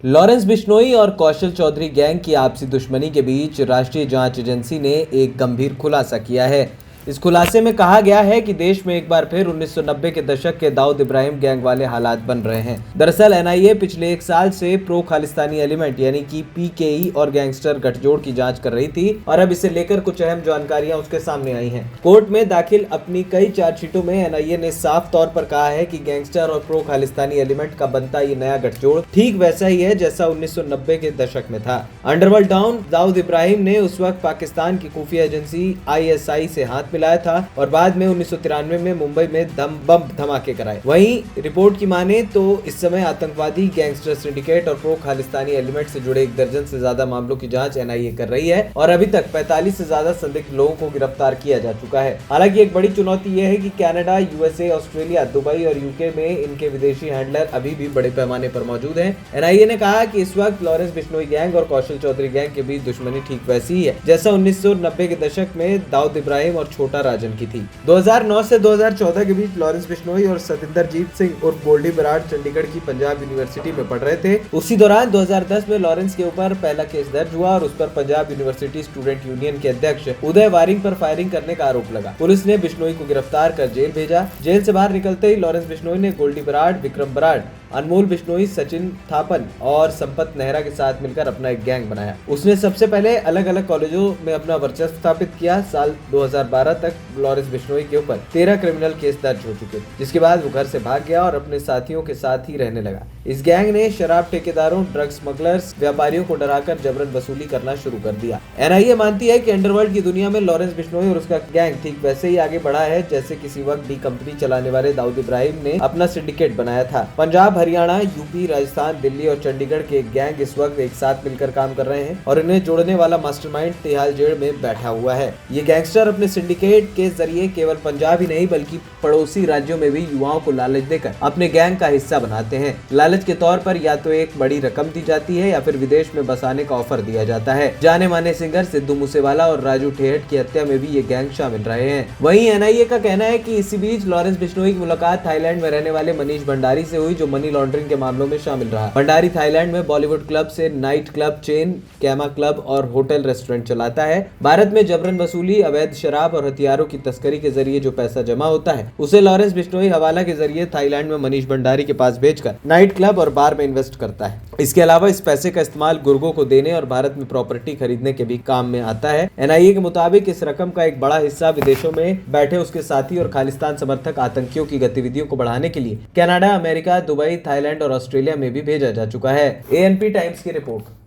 Lawrence Bishnoi और कौशल Chaudhary gang की आपसी दुश्मनी के बीच राष्ट्रीय जांच एजेंसी ने एक गंभीर खुलासा किया है। इस खुलासे में कहा गया है कि देश में एक बार फिर 1990 के दशक के दाऊद इब्राहिम गैंग वाले हालात बन रहे हैं। दरअसल एनआईए पिछले एक साल से प्रो खालिस्तानी एलिमेंट यानी कि पीकेई और गैंगस्टर गठजोड़ की जांच कर रही थी और अब इसे लेकर कुछ अहम जानकारियां उसके सामने आई हैं। कोर्ट में दाखिल अपनी कई चार्जशीटों में एनआईए ने साफ तौर पर कहा है कि गैंगस्टर और प्रो खालिस्तानी एलिमेंट का बनता ये नया गठजोड़ ठीक वैसा ही है जैसा 1990 के दशक में था। अंडरवर्ल्ड डॉन दाऊद इब्राहिम ने उस वक्त पाकिस्तान की खुफिया एजेंसी आईएसआई से हाथ मिलाया था और बाद में 1993 में मुंबई में बम धमाके कराए। वहीं रिपोर्ट की माने तो इस समय आतंकवादी गैंगस्टर सिंडिकेट और प्रो खालिस्तानी एलिमेंट से जुड़े 1 दर्जन से ज्यादा मामलों की जांच एनआईए कर रही है और अभी तक 45 से ज्यादा संदिग्ध लोगों को गिरफ्तार किया जा चुका है। हालांकि एक बड़ी चुनौती यह है कि कनाडा, यूएसए, ऑस्ट्रेलिया, दुबई और यूके में इनके विदेशी हैंडलर अभी भी बड़े पैमाने पर मौजूद हैं। एनआईए ने कहा कि इस वक्त लॉरेंस बिश्नोई गैंग और कौशल चौधरी गैंग के बीच दुश्मनी ठीक वैसी ही है जैसा 1990 के दशक में दाऊद इब्राहिम और छोटा राजन की थी। 2009 से 2014 के बीच लॉरेंस बिश्नोई और सतिंदरजीत सिंह और गोल्डी बराड़ चंडीगढ़ की पंजाब यूनिवर्सिटी में पढ़ रहे थे। उसी दौरान 2010 में लॉरेंस के ऊपर पहला केस दर्ज हुआ और उस पर पंजाब यूनिवर्सिटी स्टूडेंट यूनियन के अध्यक्ष उदय वारिंग पर फायरिंग करने का आरोप लगा। पुलिस ने बिश्नोई को गिरफ्तार कर जेल भेजा। जेल से बाहर निकलते ही लॉरेंस बिश्नोई ने गोल्डी बराड़, विक्रम बराड़, अनमोल बिश्नोई, सचिन थापन और संपत नेहरा के साथ मिलकर अपना एक गैंग बनाया। उसने सबसे पहले अलग अलग कॉलेजों में अपना वर्चस्व स्थापित किया। साल 2012 तक लॉरेंस बिश्नोई के ऊपर 13 क्रिमिनल केस दर्ज हो चुके, जिसके बाद वो घर से भाग गया और अपने साथियों के साथ ही रहने लगा। इस गैंग ने शराब ठेकेदारों, ड्रग स्मगलर्स, व्यापारियों को डराकर जबरन वसूली करना शुरू कर दिया। एनआईए मानती है कि अंडरवर्ल्ड की दुनिया में लॉरेंस बिश्नोई और उसका गैंग ठीक वैसे ही आगे बढ़ा है जैसे किसी वक्त डी कंपनी चलाने वाले दाऊद इब्राहिम ने अपना सिंडिकेट बनाया था। पंजाब, हरियाणा, यूपी, राजस्थान, दिल्ली और चंडीगढ़ के गैंग इस वक्त एक साथ मिलकर काम कर रहे हैं और इन्हें जोड़ने वाला मास्टरमाइंड तिहाड़ जेल में बैठा हुआ है। ये गैंगस्टर अपने सिंडिकेट के जरिए केवल पंजाब ही नहीं बल्कि पड़ोसी राज्यों में भी युवाओं को लालच देकर अपने गैंग का हिस्सा बनाते हैं। लालच के तौर पर या तो एक बड़ी रकम दी जाती है या फिर विदेश में बसाने का ऑफर दिया जाता है। जाने माने सिंगर सिद्धू मूसेवाला और राजू ठेहट की हत्या में भी ये गैंग शामिल रहे हैं। वहीं एनआईए का कहना है कि इसी बीच लॉरेंस बिश्नोई की मुलाकात थाईलैंड में रहने वाले मनीष भंडारी से हुई, जो मनी लॉन्ड्रिंग के मामलों में शामिल रहा। भंडारी थाईलैंड में बॉलीवुड क्लब से नाइट क्लब चेन कैमा क्लब और होटल रेस्टोरेंट चलाता है। भारत में जबरन वसूली, अवैध शराब और हथियारों की तस्करी के जरिए जो पैसा जमा होता है उसे लॉरेंस बिश्नोई हवाला के जरिए थाईलैंड में मनीष भंडारी के पास भेजकर नाइट क्लब और बार में इन्वेस्ट करता है। इसके अलावा इस पैसे का इस्तेमाल गुर्गों को देने और भारत में प्रॉपर्टी खरीदने के भी काम में आता है। एनआईए के मुताबिक इस रकम का एक बड़ा हिस्सा विदेशों में बैठे उसके साथी और खालिस्तान समर्थक आतंकियों की गतिविधियों को बढ़ाने के लिए कनाडा, अमेरिका, दुबई, थाईलैंड और ऑस्ट्रेलिया में भी भेजा जा चुका है। एएनपी टाइम्स की रिपोर्ट।